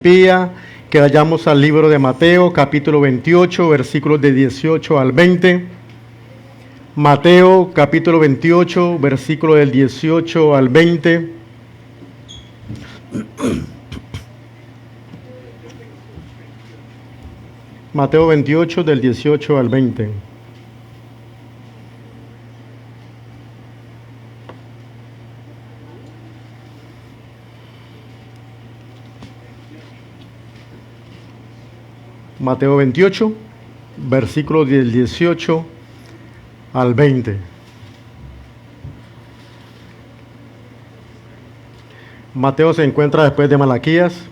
Pía, que vayamos al libro de Mateo, capítulo 28, versículos de 18 al 20. Mateo, capítulo 28, versículo del 18 al 20. Mateo 28, del 18 al 20. Mateo 28, versículos del 18 al 20. Mateo se encuentra después de Malaquías.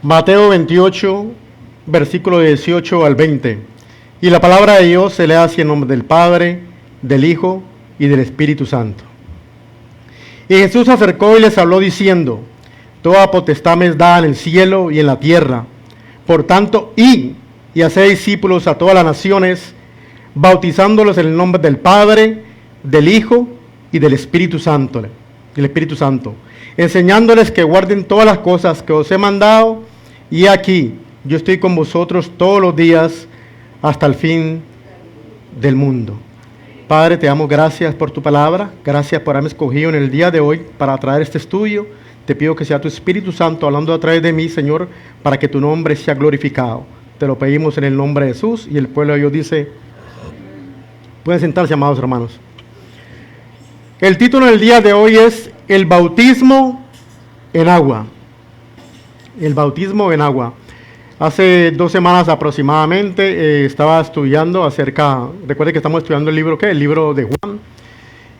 Mateo 28, versículo 18 al 20. Y la palabra de Dios se lee así en nombre del Padre, del Hijo y del Espíritu Santo. Y Jesús se acercó y les habló diciendo: toda potestad me es dada en el cielo y en la tierra. Por tanto, id y haced discípulos a todas las naciones, bautizándolos en el nombre del Padre, del Hijo y del Espíritu Santo, enseñándoles que guarden todas las cosas que os he mandado, y aquí yo estoy con vosotros todos los días hasta el fin del mundo. Padre, te damos gracias por tu palabra, gracias por haberme escogido en el día de hoy para traer este estudio. Te pido que sea tu Espíritu Santo hablando a través de mí, Señor, para que tu nombre sea glorificado. Te lo pedimos en el nombre de Jesús, y el pueblo de Dios dice: pueden sentarse, amados hermanos. El título del día de hoy es El bautismo en agua. El bautismo en agua. Hace 2 semanas aproximadamente estaba estudiando recuerde que estamos estudiando el libro, El libro de Juan,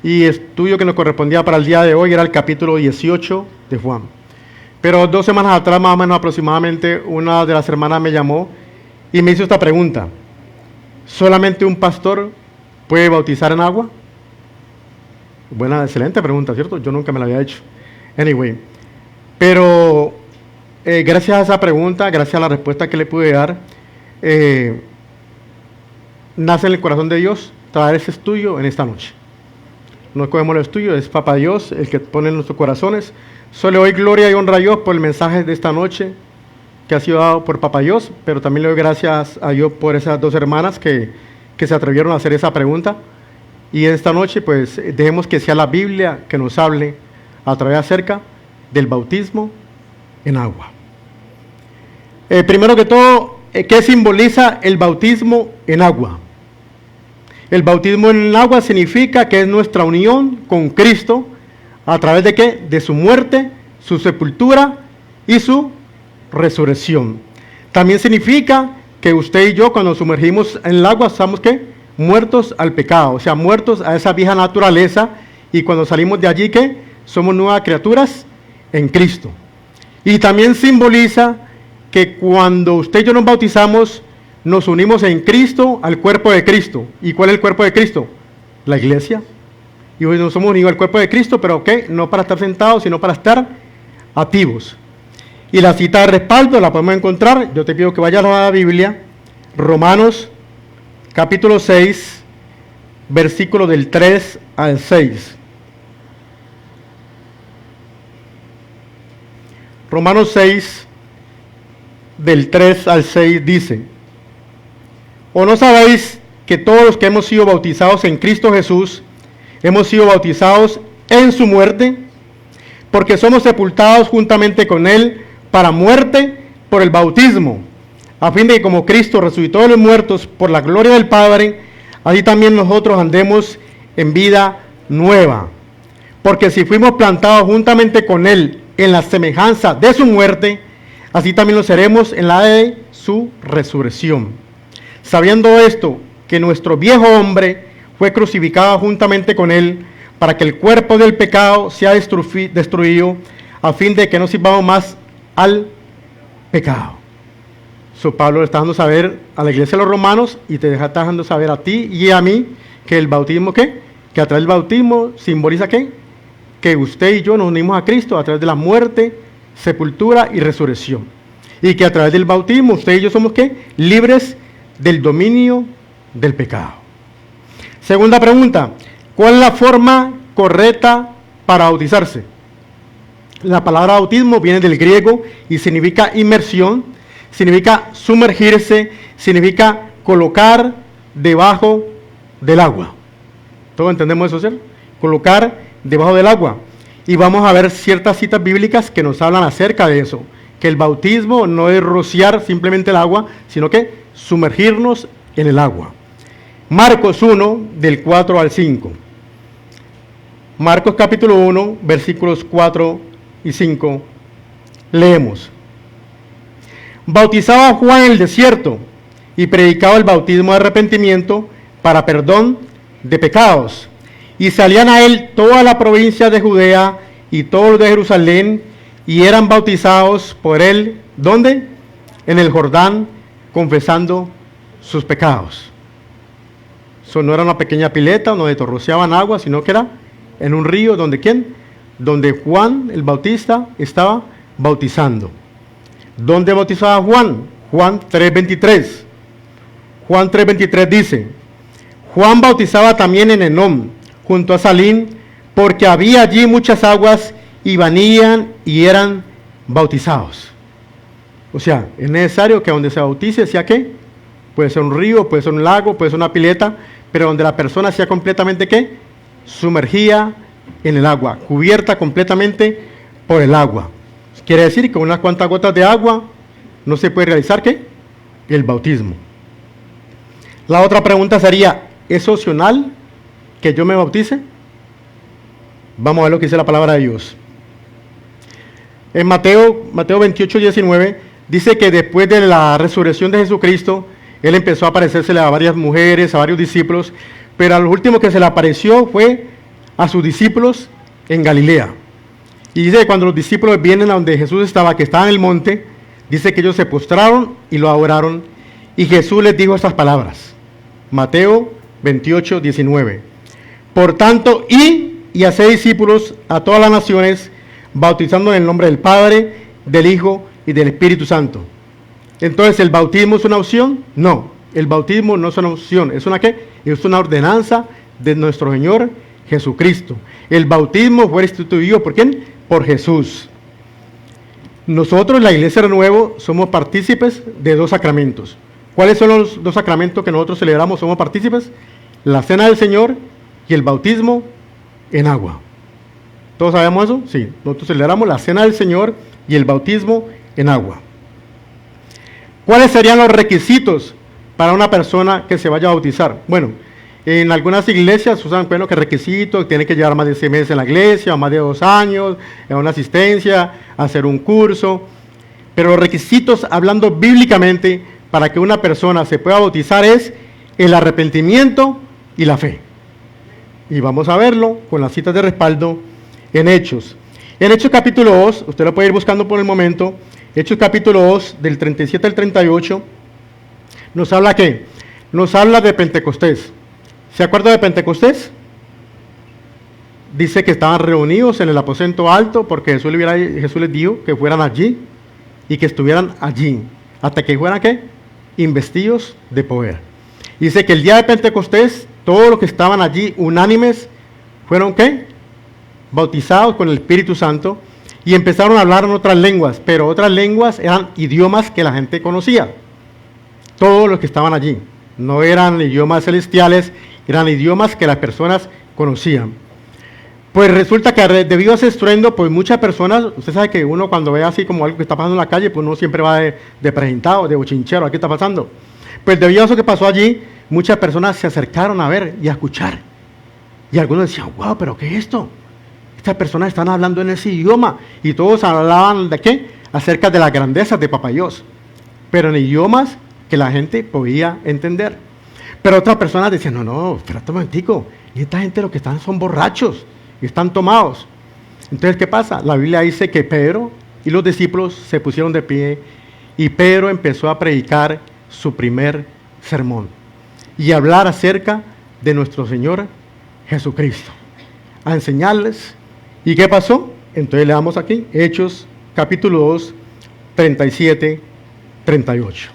y estudio que nos correspondía para el día de hoy era el capítulo 18 de Juan. Pero 2 semanas atrás, más o menos aproximadamente, una de las hermanas me llamó y me hizo esta pregunta: ¿solamente un pastor puede bautizar en agua? Buena, excelente pregunta, ¿cierto? Yo nunca me la había hecho. Anyway, pero gracias a esa pregunta, gracias a la respuesta que le pude dar, nace en el corazón de Dios traer ese estudio en esta noche. No escogemos el estudio, es Papá Dios el que pone en nuestros corazones. Solo le doy gloria y honra a Dios por el mensaje de esta noche que ha sido dado por Papá Dios, pero también le doy gracias a Dios por esas 2 hermanas que se atrevieron a hacer esa pregunta. Y en esta noche, pues, dejemos que sea la Biblia que nos hable a través acerca del bautismo en agua. Primero que todo, ¿qué simboliza el bautismo en agua? El bautismo en agua significa que es nuestra unión con Cristo a través de ¿qué? De su muerte, su sepultura y su resurrección. También significa que usted y yo, cuando sumergimos en el agua, estamos ¿qué? Muertos al pecado, o sea, muertos a esa vieja naturaleza, y cuando salimos de allí, ¿qué? Somos nuevas criaturas en Cristo. Y también simboliza que cuando usted y yo nos bautizamos, nos unimos en Cristo al cuerpo de Cristo. ¿Y cuál es el cuerpo de Cristo? La iglesia. Y hoy nos somos unidos al cuerpo de Cristo, pero ¿qué? No para estar sentados, sino para estar activos. Y la cita de respaldo la podemos encontrar, yo te pido que vayas a la Biblia, Romanos capítulo 6, versículo del 3 al 6. Romanos 6, del 3 al 6 dice: ¿o no sabéis que todos los que hemos sido bautizados en Cristo Jesús, hemos sido bautizados en su muerte? Porque somos sepultados juntamente con Él para muerte por el bautismo, a fin de que como Cristo resucitó de los muertos por la gloria del Padre, así también nosotros andemos en vida nueva. Porque si fuimos plantados juntamente con Él en la semejanza de su muerte, así también lo seremos en la de su resurrección. Sabiendo esto, que nuestro viejo hombre fue crucificado juntamente con Él, para que el cuerpo del pecado sea destruido, a fin de que no sirvamos más al pecado. Pablo le está dando saber a la iglesia de los romanos, y te está dejando saber a ti y a mí, que el bautismo, ¿qué? Que a través del bautismo simboliza ¿qué? Que usted y yo nos unimos a Cristo a través de la muerte, sepultura y resurrección. Y que a través del bautismo usted y yo somos ¿qué? Libres del dominio del pecado. Segunda pregunta, ¿cuál es la forma correcta para bautizarse? La palabra bautismo viene del griego y significa inmersión, significa sumergirse, significa colocar debajo del agua. ¿Todos entendemos eso, cierto? Colocar debajo del agua. Y vamos a ver ciertas citas bíblicas que nos hablan acerca de eso, que el bautismo no es rociar simplemente el agua, sino que sumergirnos en el agua. Marcos 1, del 4 al 5. Marcos capítulo 1, versículos 4 y 5. Leemos. Bautizaba a Juan en el desierto y predicaba el bautismo de arrepentimiento para perdón de pecados. Y salían a él toda la provincia de Judea y todos los de Jerusalén, y eran bautizados por él, ¿dónde? En el Jordán, confesando sus pecados. Eso no era una pequeña pileta donde rociaban agua, sino que era en un río donde ¿quién? Donde Juan el Bautista estaba bautizando. ¿Dónde bautizaba Juan? Juan 3:23. Juan 3:23 dice, Juan bautizaba también en Enón, junto a Salín, porque había allí muchas aguas y venían y eran bautizados. O sea, es necesario que donde se bautice sea ¿qué? Puede ser un río, puede ser un lago, puede ser una pileta, pero donde la persona sea completamente ¿qué? Sumergida en el agua, cubierta completamente por el agua. Quiere decir que con unas cuantas gotas de agua no se puede realizar ¿qué? El bautismo. La otra pregunta sería, ¿es opcional que yo me bautice? Vamos a ver lo que dice la palabra de Dios. En Mateo 28:19 dice que después de la resurrección de Jesucristo, Él empezó a aparecérsele a varias mujeres, a varios discípulos, pero a lo último que se le apareció fue a sus discípulos en Galilea. Y dice que cuando los discípulos vienen a donde Jesús estaba, que estaba en el monte, dice que ellos se postraron y lo adoraron, y Jesús les dijo estas palabras. Mateo 28:19. Por tanto, y haced discípulos a todas las naciones, bautizando en el nombre del Padre, del Hijo y del Espíritu Santo. Entonces, ¿el bautismo es una opción? No, el bautismo no es una opción. ¿Es una qué? Es una ordenanza de nuestro Señor Jesucristo. El bautismo fue instituido ¿por quién? Por Jesús. Nosotros, la Iglesia de Nuevo, somos partícipes de dos sacramentos. ¿Cuáles son los dos sacramentos que nosotros celebramos? Somos partícipes. La Cena del Señor y el bautismo en agua. ¿Todos sabemos eso? Sí. Nosotros celebramos la Cena del Señor y el bautismo en agua. ¿Cuáles serían los requisitos para una persona que se vaya a bautizar? Bueno, en algunas iglesias usan que requisitos, tiene que llevar más de 6 meses en la iglesia, o más de 2 años, en una asistencia, hacer un curso. Pero los requisitos, hablando bíblicamente, para que una persona se pueda bautizar es el arrepentimiento y la fe. Y vamos a verlo con las citas de respaldo en Hechos. En Hechos capítulo 2, usted lo puede ir buscando por el momento, Hechos capítulo 2, del 37 al 38, nos habla ¿qué? Nos habla de Pentecostés. ¿Se acuerda de Pentecostés? Dice que estaban reunidos en el aposento alto porque Jesús les dijo que fueran allí y que estuvieran allí hasta que fueran ¿qué? Investidos de poder. Dice que el día de Pentecostés todos los que estaban allí unánimes fueron ¿qué? Bautizados con el Espíritu Santo y empezaron a hablar en otras lenguas, pero otras lenguas eran idiomas que la gente conocía. Todos los que estaban allí. No eran idiomas celestiales, eran idiomas que las personas conocían. Pues resulta que debido a ese estruendo, pues muchas personas, usted sabe que uno cuando ve así como algo que está pasando en la calle, pues uno siempre va de presentado, de bochinchero, ¿qué está pasando? Pues debido a eso que pasó allí, muchas personas se acercaron a ver y a escuchar. Y algunos decían, wow, ¿pero qué es esto? Estas personas están hablando en ese idioma. Y todos hablaban de qué? Acerca de las grandezas de Papá Dios. Pero en idiomas que la gente podía entender. Pero otras personas decían, no, espérate un momentico. Y esta gente lo que están son borrachos. Y están tomados. Entonces, ¿qué pasa? La Biblia dice que Pedro y los discípulos se pusieron de pie. Y Pedro empezó a predicar su primer sermón. Y a hablar acerca de nuestro Señor Jesucristo. A enseñarles. ¿Y qué pasó? Entonces leamos aquí, Hechos capítulo 2, 37, 38.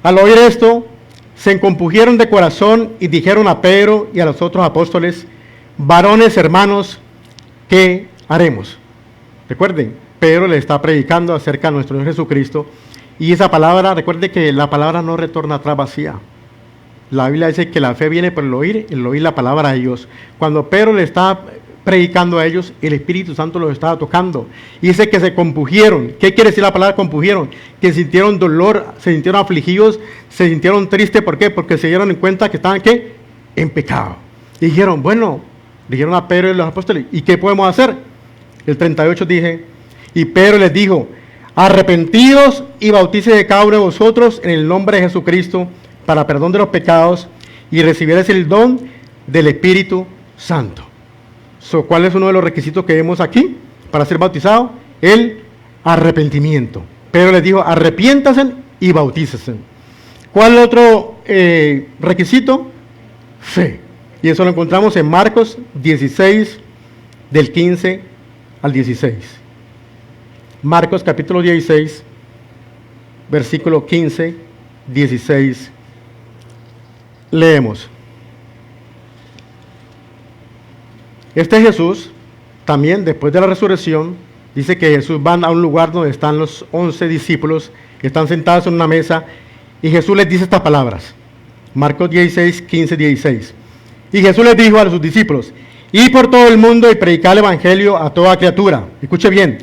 Al oír esto, se compungieron de corazón y dijeron a Pedro y a los otros apóstoles: varones hermanos, ¿qué haremos? Recuerden, Pedro le está predicando acerca de nuestro Señor Jesucristo, y esa palabra, recuerde que la palabra no retorna atrás vacía. La Biblia dice que la fe viene por el oír la palabra de Dios. Cuando Pedro le está predicando a ellos, el Espíritu Santo los estaba tocando. Y dice que se compungieron. ¿Qué quiere decir la palabra compungieron? Que sintieron dolor, se sintieron afligidos, se sintieron tristes. ¿Por qué? Porque se dieron en cuenta que estaban, ¿qué? En pecado. Y dijeron, bueno, dijeron a Pedro y los apóstoles, ¿y qué podemos hacer? El 38 dije, y Pedro les dijo: arrepentidos y bautícese cada uno de vosotros en el nombre de Jesucristo para perdón de los pecados, y recibiréis el don del Espíritu Santo. ¿Cuál es uno de los requisitos que vemos aquí para ser bautizado? El arrepentimiento. Pedro les dijo: arrepiéntanse y bautícese. ¿Cuál otro requisito? Fe. Y eso lo encontramos en Marcos 16, del 15 al 16. Marcos capítulo 16, versículo 15, 16. Leemos. Este Jesús, también después de la resurrección, dice que Jesús va a un lugar donde están los 11 discípulos, que están sentados en una mesa, y Jesús les dice estas palabras. Marcos 16, 15, 16. Y Jesús les dijo a sus discípulos: id por todo el mundo y predicad el evangelio a toda criatura. Escuche bien: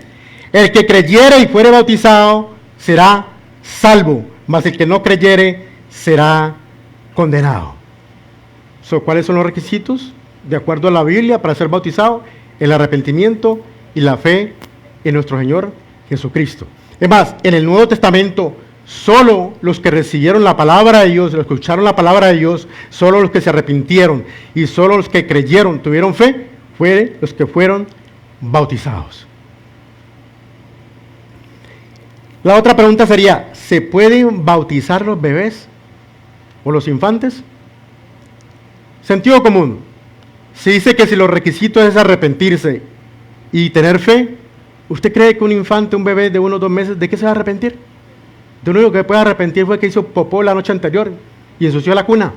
el que creyere y fuere bautizado será salvo, mas el que no creyere será condenado. ¿Cuáles son los requisitos? De acuerdo a la Biblia, para ser bautizado: el arrepentimiento y la fe en nuestro Señor Jesucristo. Es más, en el Nuevo Testamento, solo los que recibieron la palabra de Dios, los que escucharon la palabra de Dios, solo los que se arrepintieron y solo los que creyeron, tuvieron fe, fueron los que fueron bautizados. La otra pregunta sería: ¿se pueden bautizar los bebés o los infantes? Sentido común. Se dice que si los requisitos es arrepentirse y tener fe, ¿usted cree que un infante, un bebé de 1 o 2 meses, de qué se va a arrepentir? De lo único que puede arrepentir fue que hizo popó la noche anterior y ensució la cuna.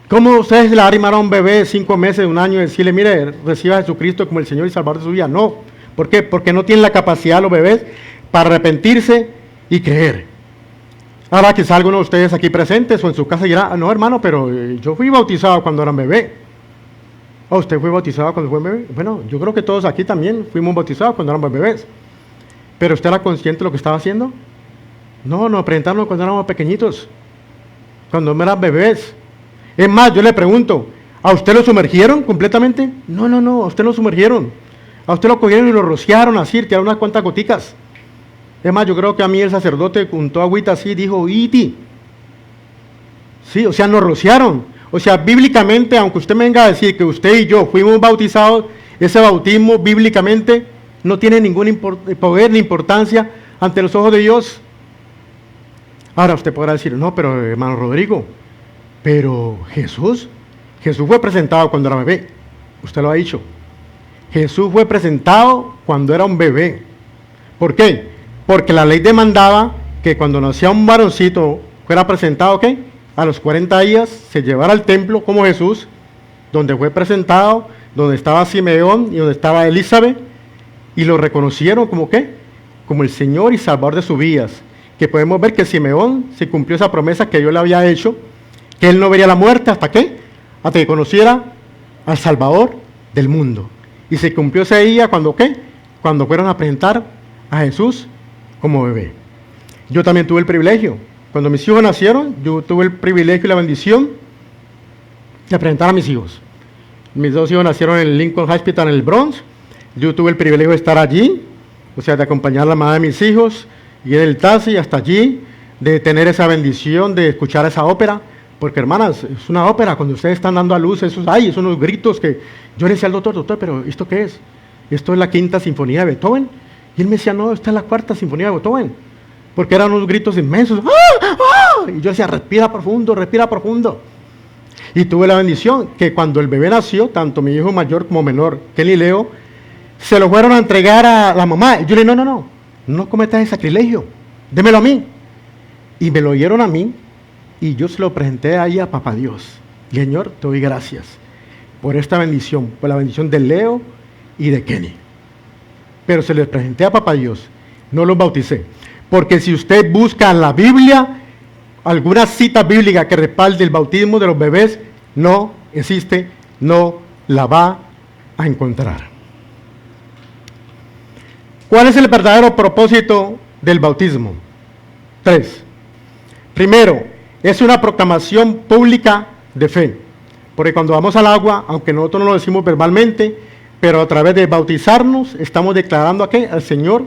¿Cómo ustedes le arrimaron a un bebé de 5 meses, 1 año, y decirle: mire, reciba a Jesucristo como el Señor y Salvador de su vida? No. ¿Por qué? Porque no tienen la capacidad los bebés para arrepentirse y creer. Ahora quizá algunos de ustedes aquí presentes o en su casa dirá: no, hermano, pero yo fui bautizado cuando era un bebé. ¿O usted fue bautizado cuando fue un bebé? Bueno, yo creo que todos aquí también fuimos bautizados cuando éramos bebés. ¿Pero usted era consciente de lo que estaba haciendo? No, nos presentaron cuando éramos pequeñitos, cuando eran bebés. Es más, yo le pregunto: ¿a usted lo sumergieron completamente? No, a usted lo sumergieron. A usted lo cogieron y lo rociaron así, tiraron unas cuantas goticas. Es más, yo creo que a mí el sacerdote juntó agüita así y dijo: iti. Sí, o sea, nos rociaron. O sea, bíblicamente, aunque usted me venga a decir que usted y yo fuimos bautizados, ese bautismo bíblicamente no tiene ningún poder ni importancia ante los ojos de Dios. Ahora usted podrá decir: no, pero hermano Rodrigo, pero Jesús fue presentado cuando era bebé. Usted lo ha dicho. Jesús fue presentado cuando era un bebé. ¿Por qué? Porque la ley demandaba que cuando nacía un varoncito fuera presentado, ¿qué? A los 40 días se llevara al templo como Jesús, donde fue presentado, donde estaba Simeón y donde estaba Elizabeth, y lo reconocieron como ¿qué? Como el Señor y Salvador de sus vidas. Que podemos ver que Simeón se cumplió esa promesa que Dios le había hecho, que él no vería la muerte hasta ¿qué? Hasta que conociera al Salvador del mundo. Y se cumplió ese día cuando ¿qué? Cuando fueron a presentar a Jesús como bebé. Yo también tuve el privilegio. Cuando mis hijos nacieron, yo tuve el privilegio y la bendición de presentar a mis hijos. Mis 2 hijos nacieron en el Lincoln Hospital en el Bronx. Yo tuve el privilegio de estar allí, o sea, de acompañar a la madre de mis hijos, y en el taxi hasta allí, de tener esa bendición de escuchar esa ópera. Porque, hermanas, es una ópera. Cuando ustedes están dando a luz, esos son los gritos que yo le decía al doctor, pero ¿esto qué es? Esto es la 5ª sinfonía de Beethoven. Y él me decía: no, esta es la 4ª sinfonía de Beethoven. Porque eran unos gritos inmensos. ¡Ah! ¡Ah! Y yo decía: respira profundo, respira profundo. Y tuve la bendición que cuando el bebé nació, tanto mi hijo mayor como menor, Kelly y Leo, se lo fueron a entregar a la mamá. Y yo le dije: no cometas el sacrilegio. démelo a mí. Y me lo dieron a mí y yo se lo presenté ahí a Papá Dios. Señor, te doy gracias por esta bendición, por la bendición de Leo y de Kenny. Pero se les presenté a Papá Dios, no los bauticé. Porque si usted busca en la Biblia alguna cita bíblica que respalde el bautismo de los bebés, no existe, no la va a encontrar. ¿Cuál es el verdadero propósito del bautismo? 3. Primero, es una proclamación pública de fe. Porque cuando vamos al agua, aunque nosotros no lo decimos verbalmente, pero a través de bautizarnos, estamos declarando ¿a qué? Al Señor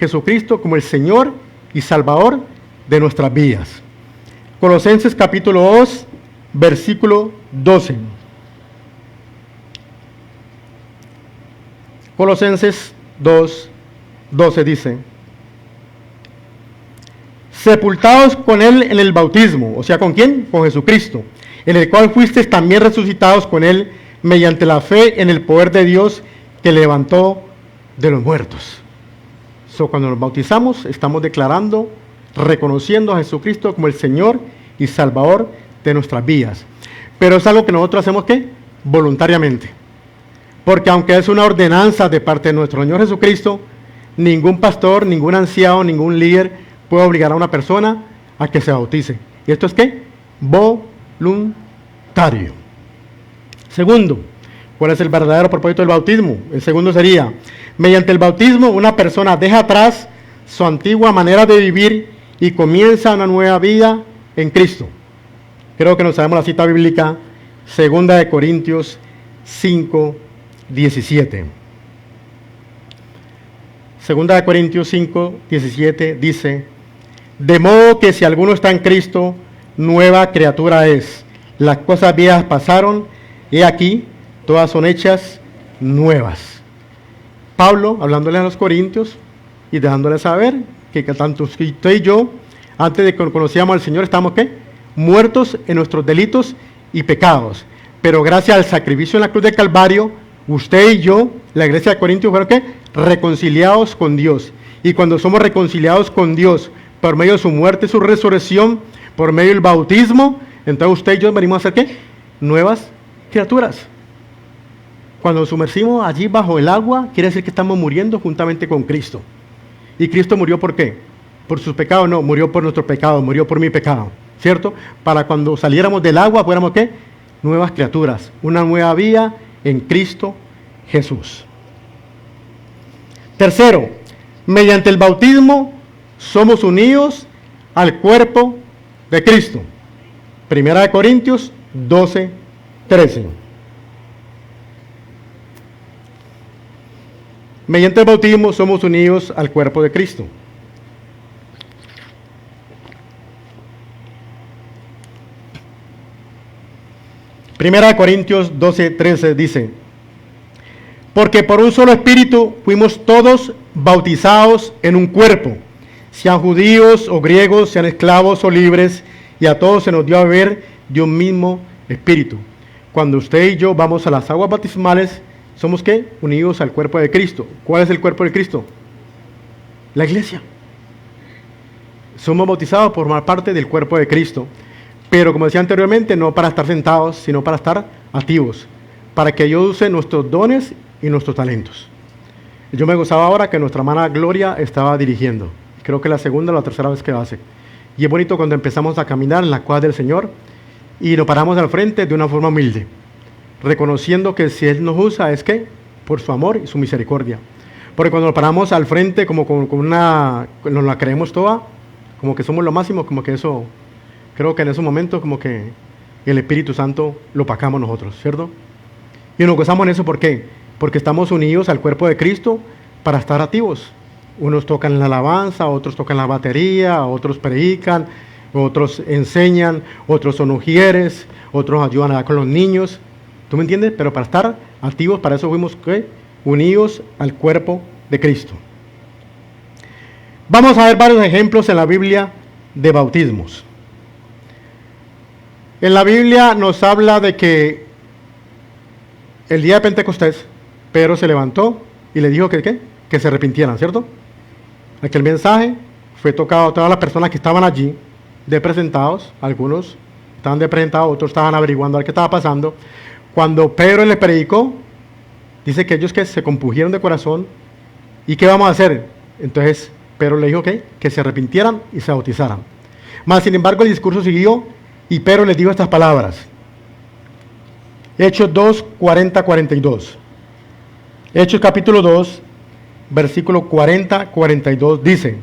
Jesucristo como el Señor y Salvador de nuestras vidas. Colosenses capítulo 2, versículo 12. Colosenses 2, 12 dice: sepultados con Él en el bautismo, o sea, ¿con quién? Con Jesucristo, en el cual fuisteis también resucitados con Él mediante la fe en el poder de Dios que levantó de los muertos. Cuando nos bautizamos, estamos declarando, reconociendo a Jesucristo como el Señor y Salvador de nuestras vidas. Pero es algo que nosotros hacemos, ¿qué? Voluntariamente. Porque aunque es una ordenanza de parte de nuestro Señor Jesucristo, ningún pastor, ningún anciano, ningún líder puede obligar a una persona a que se bautice. ¿Y esto es qué? Voluntario. Segundo, ¿cuál es el verdadero propósito del bautismo? El segundo sería: mediante el bautismo una persona deja atrás su antigua manera de vivir y comienza una nueva vida en Cristo. Creo que nos sabemos la cita bíblica, 2 Corintios 5, 17. 2 Corintios 5, 17 dice: de modo que si alguno está en Cristo, nueva criatura es. Las cosas viejas pasaron, y aquí todas son hechas nuevas. Pablo, hablándole a los corintios y dejándoles saber que tanto usted y yo, antes de que conocíamos al Señor, estábamos ¿qué? Muertos en nuestros delitos y pecados. Pero gracias al sacrificio en la cruz del Calvario, usted y yo, la iglesia de Corintios, fueron ¿qué? Reconciliados con Dios. Y cuando somos reconciliados con Dios por medio de su muerte y su resurrección, por medio del bautismo, entonces usted y yo venimos a ser ¿qué? Nuevas criaturas. Cuando nos sumergimos allí bajo el agua, quiere decir que estamos muriendo juntamente con Cristo. ¿Y Cristo murió por qué? ¿Por sus pecados? No, murió por nuestro pecado, murió por mi pecado, ¿cierto? Para cuando saliéramos del agua, fuéramos ¿qué? Nuevas criaturas, una nueva vida en Cristo Jesús. Tercero, mediante el bautismo somos unidos al cuerpo de Cristo. 1 Corintios 12, 13. Mediante el bautismo somos unidos al cuerpo de Cristo. Primera de Corintios 12, 13 dice: porque por un solo espíritu fuimos todos bautizados en un cuerpo, sean judíos o griegos, sean esclavos o libres, y a todos se nos dio a beber de un mismo espíritu. Cuando usted y yo vamos a las aguas bautismales, ¿somos qué? Unidos al cuerpo de Cristo. ¿Cuál es el cuerpo de Cristo? La iglesia. Somos bautizados por formar parte del cuerpo de Cristo. Pero como decía anteriormente, no para estar sentados, sino para estar activos. Para que Dios use nuestros dones y nuestros talentos. Yo me gozaba ahora que nuestra hermana Gloria estaba dirigiendo. Creo que la segunda o la tercera vez que lo hace. Y es bonito cuando empezamos a caminar en la cuadra del Señor y nos paramos al frente de una forma humilde, reconociendo que si Él nos usa es que por su amor y su misericordia. Porque cuando nos paramos al frente como con una, nos la creemos toda, como que somos lo máximo, como que eso, creo que en esos momentos como que el Espíritu Santo lo opacamos nosotros, ¿cierto? Y nos gozamos en eso, ¿por qué? Porque estamos unidos al cuerpo de Cristo para estar activos. Unos tocan la alabanza, otros tocan la batería, otros predican, otros enseñan, otros son ujieres, otros ayudan a con los niños. ¿Tú me entiendes? Pero para estar activos, para eso fuimos ¿qué? Unidos al cuerpo de Cristo. Vamos a ver varios ejemplos en la Biblia de bautismos. En la Biblia nos habla de que el día de Pentecostés, Pedro se levantó y le dijo que, ¿qué? Que se arrepintieran, ¿cierto? Aquel mensaje fue tocado a todas las personas que estaban allí, de presentados, algunos estaban de presentados, otros estaban averiguando a ver qué estaba pasando. Cuando Pedro les predicó, dice que ellos que se compungieron de corazón, ¿y qué vamos a hacer? Entonces Pedro le dijo que se arrepintieran y se bautizaran. Mas sin embargo el discurso siguió y Pedro les dijo estas palabras. Hechos 2, 40, 42. Hechos capítulo 2, versículo 40, 42 dice: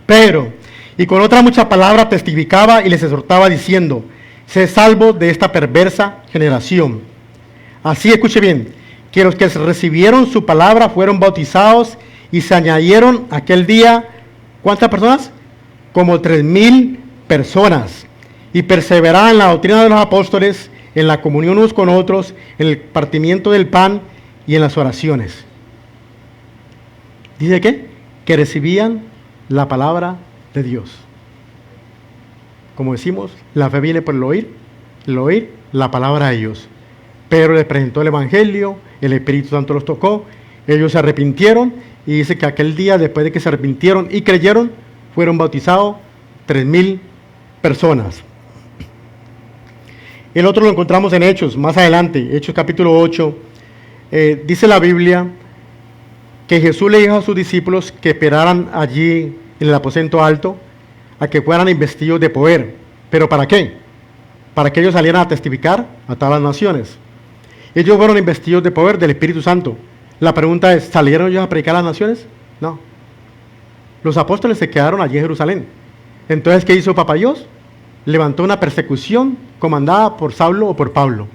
Pedro, y con otras muchas palabras testificaba y les exhortaba diciendo: sé salvo de esta perversa generación. Así, escuche bien, que los que recibieron su palabra fueron bautizados y se añadieron aquel día, ¿cuántas personas? Como 3,000 personas. Y perseveraban en la doctrina de los apóstoles, en la comunión unos con otros, en el partimiento del pan y en las oraciones. ¿Dice qué? Que recibían la palabra de Dios. Como decimos, la fe viene por el oír la palabra de Dios. Pedro les presentó el Evangelio, el Espíritu Santo los tocó, ellos se arrepintieron y dice que aquel día, después de que se arrepintieron y creyeron, fueron bautizados 3,000 personas. El otro lo encontramos en Hechos, más adelante, Hechos capítulo 8. Dice la Biblia que Jesús le dijo a sus discípulos que esperaran allí en el aposento alto a que fueran investidos de poder. ¿Pero para qué? Para que ellos salieran a testificar a todas las naciones. Ellos fueron investidos de poder del Espíritu Santo. La pregunta es, ¿salieron ellos a predicar a las naciones? No. Los apóstoles se quedaron allí en Jerusalén. Entonces, ¿qué hizo Papá Dios? Levantó una persecución comandada por Saulo o por Pablo.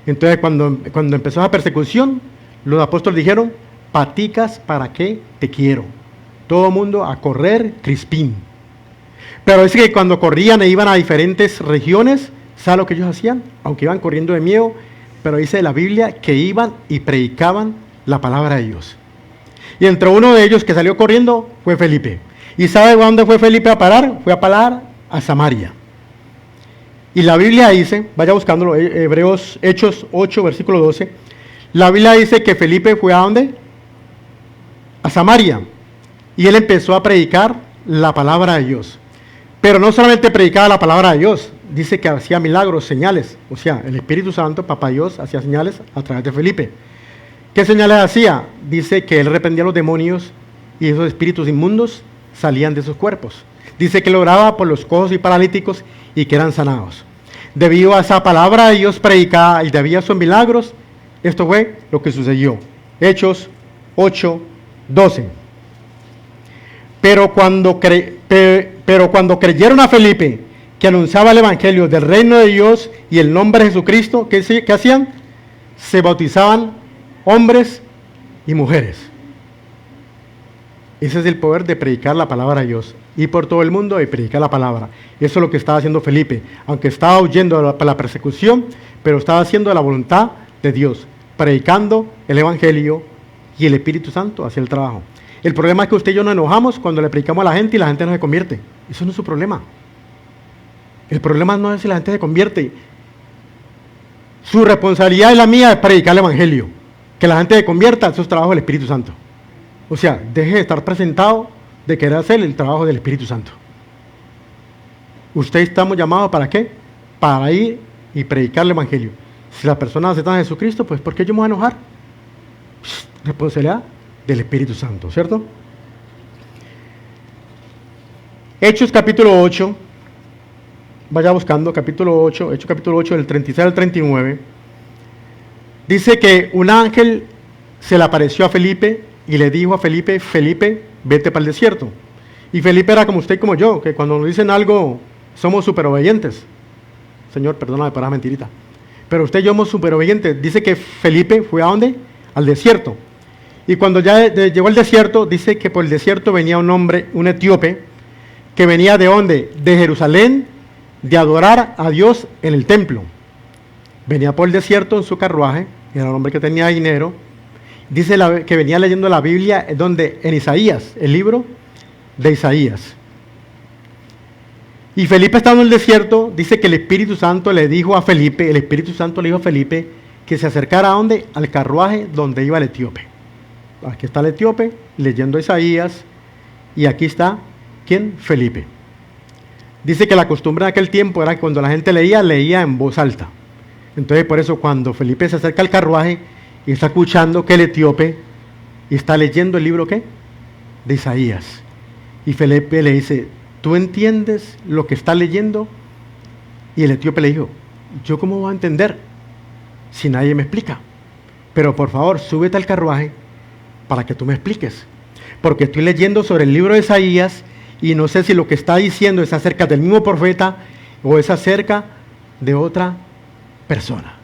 Entonces, cuando empezó la persecución, los apóstoles dijeron: paticas, ¿para qué te quiero? Todo el mundo a correr, crispín. Pero es que cuando corrían e iban a diferentes regiones, ¿sabe lo que ellos hacían? Aunque iban corriendo de miedo, pero dice la Biblia que iban y predicaban la palabra de Dios. Y entre uno de ellos que salió corriendo fue Felipe. ¿Y sabe dónde fue Felipe a parar? Fue a parar a Samaria. Y la Biblia dice, vaya buscándolo, Hechos 8, versículo 12. La Biblia dice que Felipe fue ¿a dónde? A Samaria. Y él empezó a predicar la palabra de Dios. Pero no solamente predicaba la palabra de Dios, dice que hacía milagros, señales. O sea, el Espíritu Santo, Papá Dios, hacía señales a través de Felipe. ¿Qué señales hacía? Dice que él reprendía a los demonios y esos espíritus inmundos salían de sus cuerpos. Dice que lo oraba por los cojos y paralíticos y que eran sanados. Debido a esa palabra de Dios predicada y debido a esos milagros, esto fue lo que sucedió. Hechos 8, 12. Pero cuando creyeron a Felipe, que anunciaba el Evangelio del reino de Dios y el nombre de Jesucristo, ¿qué hacían? Se bautizaban hombres y mujeres. Ese es el poder de predicar la palabra de Dios. Ir por todo el mundo y predicar la palabra. Eso es lo que estaba haciendo Felipe. Aunque estaba huyendo de la persecución, pero estaba haciendo la voluntad de Dios. Predicando el Evangelio y el Espíritu Santo hacía el trabajo. El problema es que usted y yo nos enojamos cuando le predicamos a la gente y la gente no se convierte. Eso no es su problema. El problema no es si la gente se convierte. Su responsabilidad y la mía es predicar el Evangelio. Que la gente se convierta, eso es trabajo del Espíritu Santo. O sea, deje de estar presentado de querer hacer el trabajo del Espíritu Santo. Usted estamos llamados ¿para qué? Para ir y predicar el Evangelio. Si las personas aceptan a Jesucristo, pues ¿por qué yo me voy a enojar? Responsabilidad del Espíritu Santo, ¿cierto? Hechos capítulo 8, vaya buscando capítulo 8, Hechos capítulo 8 del 36 al 39, dice que un ángel se le apareció a Felipe y le dijo a Felipe, Felipe, vete para el desierto. Y Felipe era como usted y como yo, que cuando nos dicen algo somos súper obedientes. Señor, perdóname para la mentirita. Pero usted y yo somos súper obedientes. Dice que Felipe fue ¿a dónde? Al desierto. Y cuando ya llegó al desierto, dice que por el desierto venía un hombre, un etíope, que venía ¿de dónde? De Jerusalén, de adorar a Dios en el templo. Venía por el desierto en su carruaje, era un hombre que tenía dinero. Dice que venía leyendo la Biblia en Isaías, el libro de Isaías. Y Felipe estando en el desierto, dice que el Espíritu Santo le dijo a Felipe, que se acercara ¿a dónde? Al carruaje donde iba el etíope. Aquí está el etíope leyendo Isaías Y aquí está, ¿quién? Felipe. Dice que la costumbre de aquel tiempo era que cuando la gente leía en voz alta. Entonces por eso cuando Felipe se acerca al carruaje y está escuchando que el etíope está leyendo el libro, ¿qué? De Isaías. Y Felipe le dice, ¿tú entiendes lo que está leyendo? Y el etíope le dijo, ¿yo cómo voy a entender si nadie me explica? Pero por favor, súbete al carruaje para que tú me expliques. Porque estoy leyendo sobre el libro de Isaías y no sé si lo que está diciendo es acerca del mismo profeta o es acerca de otra persona.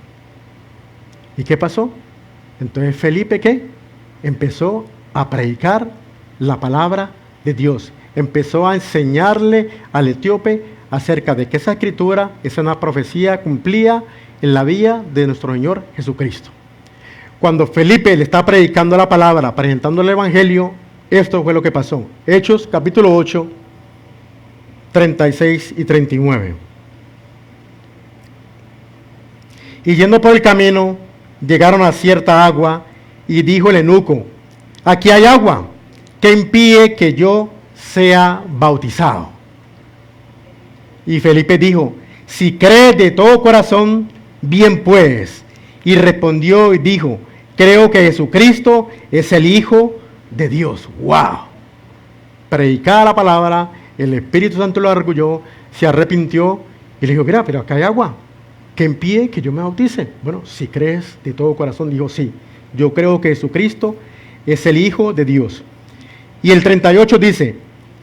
¿Y qué pasó? Entonces Felipe, ¿qué? Empezó a predicar la palabra de Dios. Empezó a enseñarle al etíope acerca de que esa escritura es una profecía cumplida en la vida de nuestro Señor Jesucristo. Cuando Felipe le está predicando la palabra, presentando el evangelio, esto fue lo que pasó. Hechos capítulo 8, 36 y 39. Y yendo por el camino, llegaron a cierta agua, y dijo el eunuco, aquí hay agua, que impide que yo sea bautizado. Y Felipe dijo, si crees de todo corazón, bien puedes. Y respondió y dijo, creo que Jesucristo es el Hijo de Dios. ¡Wow! Predicaba la palabra, el Espíritu Santo lo arguyó, se arrepintió y le dijo, mira, pero acá hay agua, que impide que yo me bautice. Bueno, si crees de todo corazón, dijo, sí, yo creo que Jesucristo es el Hijo de Dios. Y el 38 dice,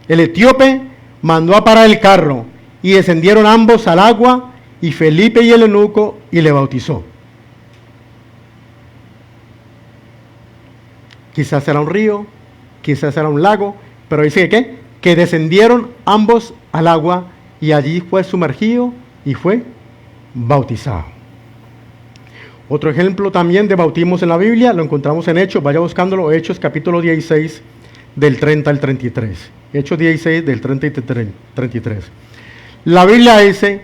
el etíope mandó a parar el carro y descendieron ambos al agua y Felipe y el eunuco y le bautizó. Quizás era un río, quizás era un lago, pero dice que ¿qué? Que descendieron ambos al agua y allí fue sumergido y fue bautizado. Otro ejemplo también de bautismos en la Biblia lo encontramos en Hechos, vaya buscándolo, Hechos capítulo 16 del 30 al 33. Hechos 16 del 30 al 33. La Biblia dice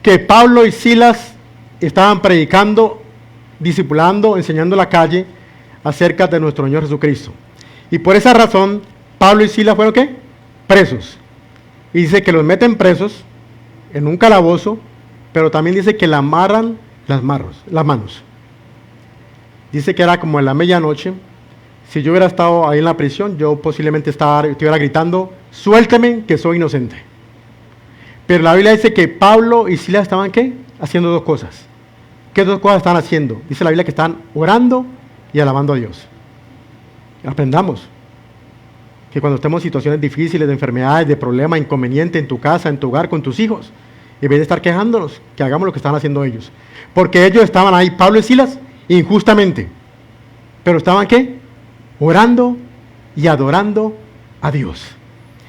que Pablo y Silas estaban predicando, discipulando, enseñando en la calle acerca de nuestro Señor Jesucristo. Y por esa razón, Pablo y Silas fueron ¿qué? Presos. Y dice que los meten presos en un calabozo, pero también dice que le amarran las manos. Dice que era como en la medianoche. Si yo hubiera estado ahí en la prisión, yo posiblemente estuviera gritando, suélteme que soy inocente. Pero la Biblia dice que Pablo y Silas estaban ¿qué? Haciendo dos cosas. ¿Qué dos cosas están haciendo? Dice la Biblia que están orando y alabando a Dios. Aprendamos que cuando estemos en situaciones difíciles, de enfermedades, de problemas, inconvenientes en tu casa, en tu hogar, con tus hijos, en vez de estar quejándonos, que hagamos lo que están haciendo ellos. Porque ellos estaban ahí, Pablo y Silas, injustamente. Pero estaban ¿qué? Orando y adorando a Dios.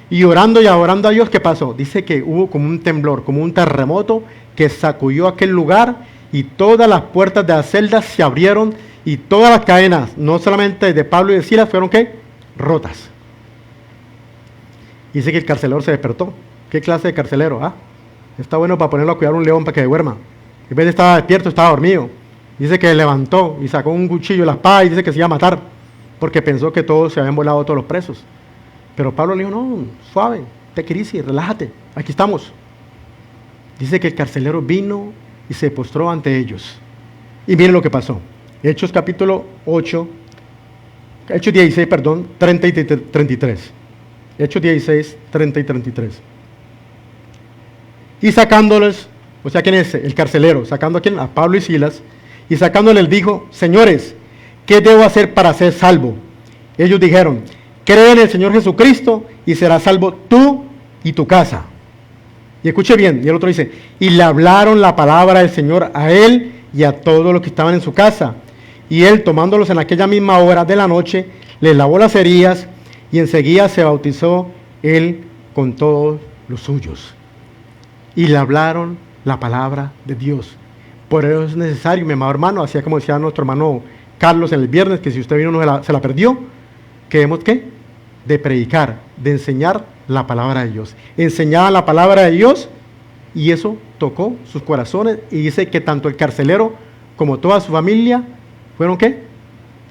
Y orando y adorando a Dios, ¿qué pasó? Dice que hubo como un temblor, como un terremoto que sacudió aquel lugar y todas las puertas de las celdas se abrieron y todas las cadenas, no solamente de Pablo y de Silas, fueron ¿qué? Rotas. Dice que el carcelero se despertó. ¿Qué clase de carcelero? Está bueno para ponerlo a cuidar un león para que duerma. En vez de estar despierto, estaba dormido. Dice que levantó y sacó un cuchillo, la espada y dice que se iba a matar porque pensó que todos se habían volado, todos los presos. Pero Pablo le dijo, no, suave, te crisis, relájate, aquí estamos. Dice que el carcelero vino y se postró ante ellos. Y miren lo que pasó. Hechos capítulo 8, Hechos 16, perdón, 30 y 33. Hechos 16, 30 y 33. Y sacándoles, o sea, ¿quién es el carcelero? Sacando a quién? A Pablo y Silas. Y sacándoles dijo, señores, ¿qué debo hacer para ser salvo? Ellos dijeron, cree en el Señor Jesucristo y serás salvo tú y tu casa. Y escuche bien, y el otro dice, y le hablaron la palabra del Señor a él y a todos los que estaban en su casa. Y él, tomándolos en aquella misma hora de la noche, les lavó las heridas y enseguida se bautizó él con todos los suyos. Y le hablaron la palabra de Dios. Por eso es necesario, mi amado hermano, así como decía nuestro hermano Carlos en el viernes, que si usted vino no se la perdió, que debemos ¿qué? De predicar, de enseñar la palabra de Dios. Enseñaban la palabra de Dios y eso tocó sus corazones y dice que tanto el carcelero como toda su familia fueron ¿qué?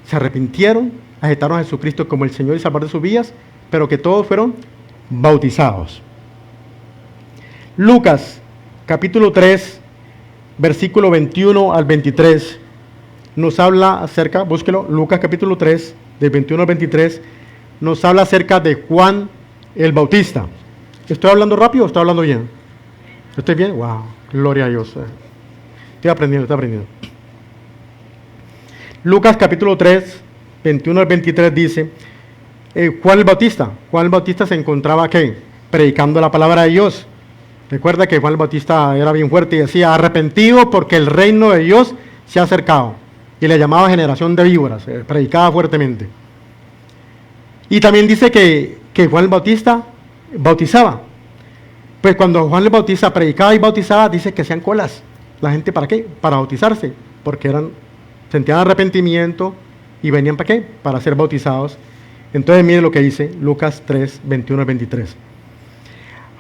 Se arrepintieron, aceptaron a Jesucristo como el Señor y Salvador de sus vidas, pero que todos fueron bautizados. Lucas, capítulo 3, versículo 21 al 23, nos habla acerca, búsquelo, Lucas capítulo 3, del 21 al 23, nos habla acerca de Juan el Bautista. ¿Estoy hablando rápido o estoy hablando bien? ¿Estoy bien? ¡Wow! Gloria a Dios. Estoy aprendiendo. Lucas capítulo 3, 21 al 23 dice, Juan el Bautista se encontraba, ¿qué? Predicando la palabra de Dios. Recuerda que Juan el Bautista era bien fuerte y decía, arrepentido porque el reino de Dios se ha acercado. Y le llamaba generación de víboras, predicaba fuertemente. Y también dice que Juan el Bautista bautizaba. Pues cuando Juan el Bautista predicaba y bautizaba, dice que hacían colas. ¿La gente para qué? Para bautizarse, porque sentían arrepentimiento y venían para qué? Para ser bautizados. Entonces mire lo que dice Lucas 3, 21 al 23.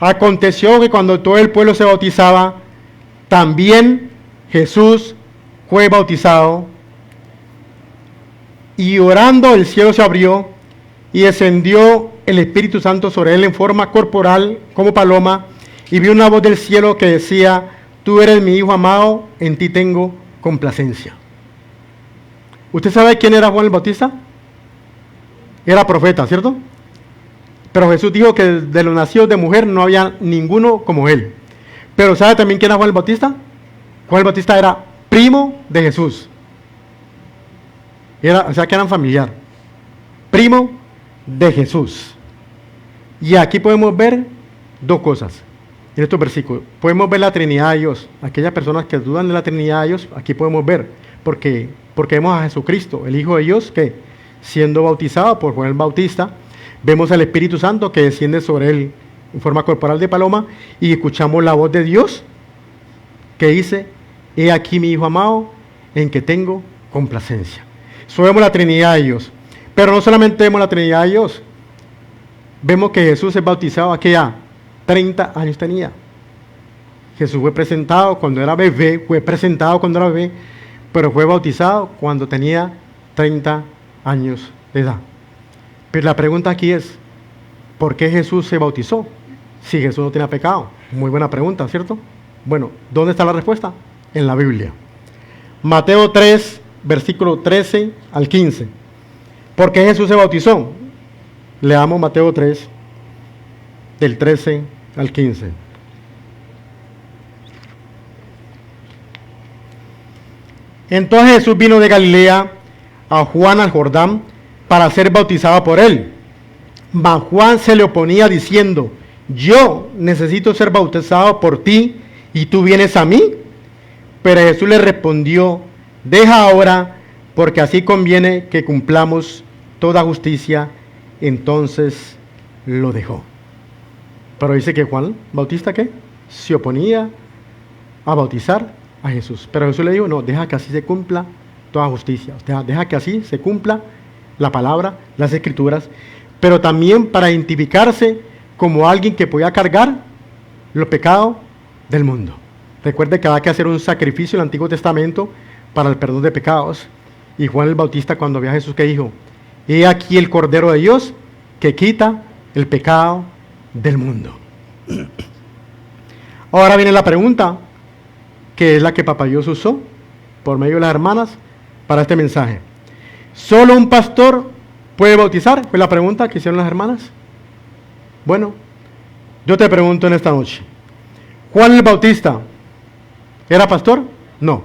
Aconteció que cuando todo el pueblo se bautizaba, también Jesús fue bautizado, y orando el cielo se abrió, y descendió el Espíritu Santo sobre él en forma corporal como paloma, y vio una voz del cielo que decía, tú eres mi Hijo amado, en ti tengo complacencia. ¿Usted sabe quién era Juan el Bautista? Era profeta, ¿cierto? Pero Jesús dijo que de los nacidos de mujer no había ninguno como él. Pero ¿sabe también quién era Juan el Bautista? Juan el Bautista era primo de Jesús. O sea que eran familiar. Primo de Jesús. Y aquí podemos ver dos cosas en estos versículos. Podemos ver la Trinidad de Dios. Aquellas personas que dudan de la Trinidad de Dios, aquí podemos ver. Porque vemos a Jesucristo, el Hijo de Dios, que siendo bautizado por Juan el Bautista, vemos al Espíritu Santo que desciende sobre él en forma corporal de paloma, y escuchamos la voz de Dios que dice, he aquí mi Hijo amado, en que tengo complacencia. Eso vemos la Trinidad de Dios. Pero no solamente vemos la Trinidad de Dios, vemos que Jesús es bautizado a que ya 30 años tenía. Jesús fue presentado cuando era bebé, pero fue bautizado cuando tenía 30 años de edad. Pero la pregunta aquí es, ¿por qué Jesús se bautizó si Jesús no tenía pecado? Muy buena pregunta, ¿cierto? Bueno, ¿dónde está la respuesta? En la Biblia. Mateo 3, versículo 13 al 15. ¿Por qué Jesús se bautizó? Leamos Mateo 3, del 13 al 15. Entonces Jesús vino de Galilea a Juan al Jordán para ser bautizado por él. Mas Juan se le oponía diciendo, yo necesito ser bautizado por ti y tú vienes a mí. Pero Jesús le respondió, deja ahora, porque así conviene que cumplamos toda justicia. Entonces lo dejó. Pero dice que Juan Bautista, ¿qué? Se oponía a bautizar a Jesús. Pero Jesús le dijo, no, deja que así se cumpla toda justicia. Deja que así se cumpla la palabra, las escrituras, pero también para identificarse como alguien que podía cargar los pecados del mundo. Recuerde que había que hacer un sacrificio en el Antiguo Testamento para el perdón de pecados. Y Juan el Bautista, cuando vio a Jesús, que dijo, he aquí el Cordero de Dios que quita el pecado del mundo. Ahora viene la pregunta, que es la que Papá Dios usó por medio de las hermanas para este mensaje. ¿Solo un pastor puede bautizar? Fue la pregunta que hicieron las hermanas. Bueno, yo te pregunto en esta noche, ¿Juan el Bautista era pastor? No,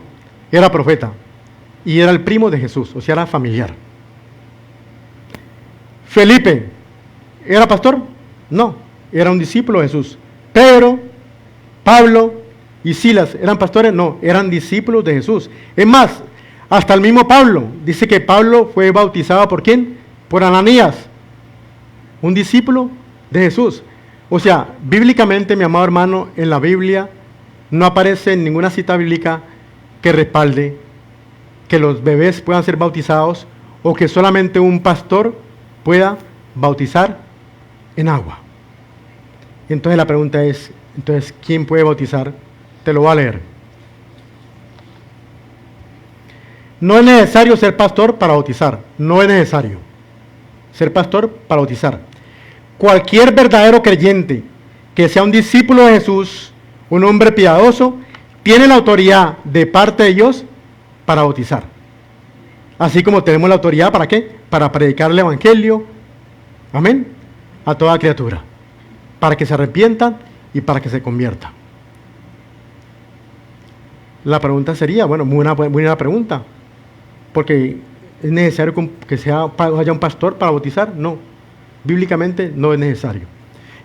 era profeta y era el primo de Jesús, o sea, era familiar. ¿Felipe era pastor? No, era un discípulo de Jesús. Pedro, Pablo y Silas, ¿eran pastores? No, eran discípulos de Jesús. Es más, hasta el mismo Pablo, dice que Pablo fue bautizado ¿por quién? Por Ananías, un discípulo de Jesús. O sea, bíblicamente, mi amado hermano, en la Biblia no aparece ninguna cita bíblica que respalde que los bebés puedan ser bautizados o que solamente un pastor pueda bautizar en agua. Entonces la pregunta es, entonces, ¿quién puede bautizar? Te lo voy a leer. No es necesario ser pastor para bautizar. No es necesario ser pastor para bautizar. cualquier verdadero creyente que sea un discípulo de Jesús, un hombre piadoso, tiene la autoridad de parte de Dios para bautizar. Así como tenemos la autoridad, ¿para qué? Para predicar el evangelio, amén, a toda criatura, para que se arrepientan y para que se conviertan. La pregunta sería, bueno, muy buena pregunta, porque ¿es necesario que haya un pastor para bautizar? No, bíblicamente no es necesario.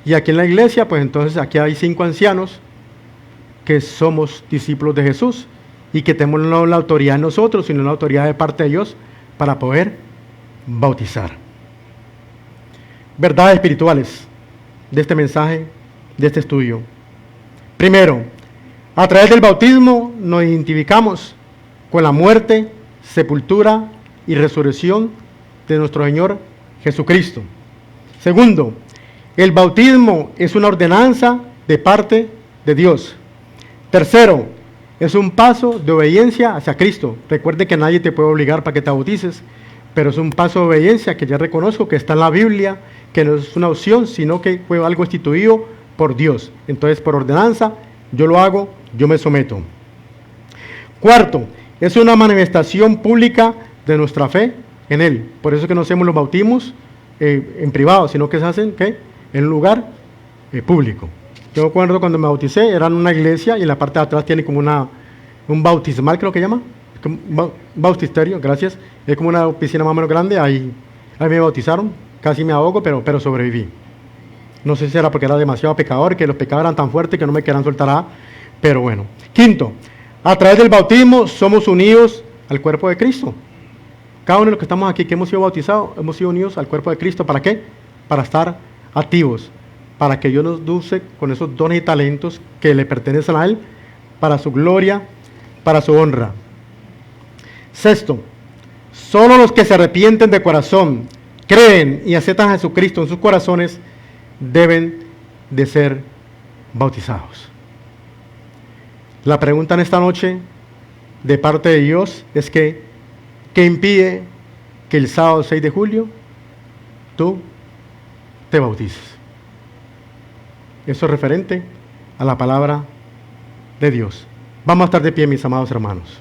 Y aquí en la iglesia, pues entonces aquí hay 5 ancianos que somos discípulos de Jesús y que tenemos no la autoridad nosotros, sino la autoridad de parte de Dios para poder bautizar. Verdades espirituales de este mensaje, de este estudio. Primero, a través del bautismo nos identificamos con la muerte, sepultura y resurrección de nuestro Señor Jesucristo. Segundo, el bautismo es una ordenanza de parte de Dios. Tercero, es un paso de obediencia hacia Cristo. Recuerde que nadie te puede obligar para que te bautices, pero es un paso de obediencia que ya reconozco que está en la Biblia, que no es una opción, sino que fue algo instituido por Dios. Entonces, por ordenanza, yo lo hago, yo me someto. Cuarto, es una manifestación pública de nuestra fe en Él. Por eso es que no hacemos los bautismos en privado, sino que se hacen ¿qué? En un lugar público. Yo me acuerdo cuando me bauticé, era en una iglesia y en la parte de atrás tiene como un bautismal, creo que llama. Bautisterio, gracias. Es como una piscina más o menos grande, ahí me bautizaron, casi me ahogo, pero sobreviví. No sé si era porque era demasiado pecador, que los pecados eran tan fuertes que no me querían soltar, pero bueno. Quinto, a través del bautismo somos unidos al cuerpo de Cristo. Cada uno de los que estamos aquí, que hemos sido bautizados, hemos sido unidos al cuerpo de Cristo. ¿Para qué? Para estar activos, para que Dios nos dulce con esos dones y talentos que le pertenecen a Él, para su gloria, para su honra. Sexto, solo los que se arrepienten de corazón, creen y aceptan a Jesucristo en sus corazones, deben de ser bautizados. La pregunta en esta noche, de parte de Dios, es que, ¿qué impide que el sábado 6 de julio tú te bautices? Eso es referente a la palabra de Dios. Vamos a estar de pie, mis amados hermanos.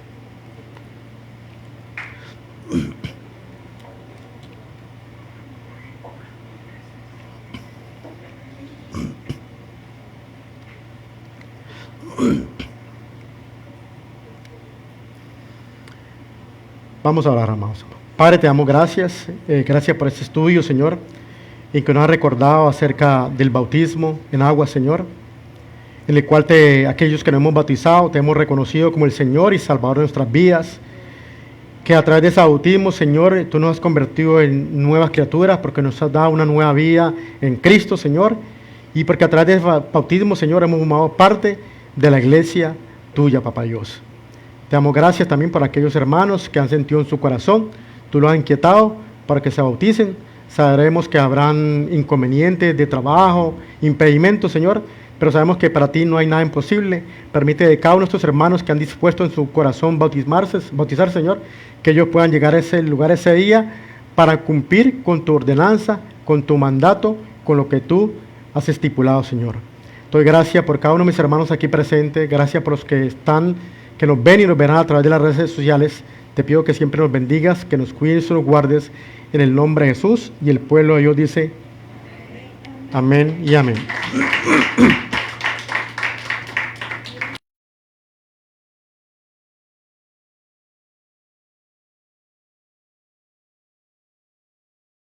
Vamos a orar, amados. Padre, te damos gracias. Gracias por este estudio, Señor, y que nos ha recordado acerca del bautismo en agua, Señor, en el cual aquellos que nos hemos bautizado te hemos reconocido como el Señor y Salvador de nuestras vidas, que a través de ese bautismo, Señor, tú nos has convertido en nuevas criaturas porque nos has dado una nueva vida en Cristo, Señor, y porque a través de ese bautismo, Señor, hemos formado parte de la iglesia tuya, Papá Dios. Te damos gracias también por aquellos hermanos que han sentido en su corazón, tú los has inquietado para que se bauticen. Sabremos que habrán inconvenientes de trabajo, impedimentos, Señor, pero sabemos que para ti no hay nada imposible. Permite de cada uno de estos hermanos que han dispuesto en su corazón bautizar, Señor, que ellos puedan llegar a ese lugar ese día para cumplir con tu ordenanza, con tu mandato, con lo que tú has estipulado, Señor. Doy gracias por cada uno de mis hermanos aquí presentes, gracias por los que nos ven y nos verán a través de las redes sociales. Te pido que siempre nos bendigas, que nos cuides y nos guardes en el nombre de Jesús. Y el pueblo de Dios dice amén y amén.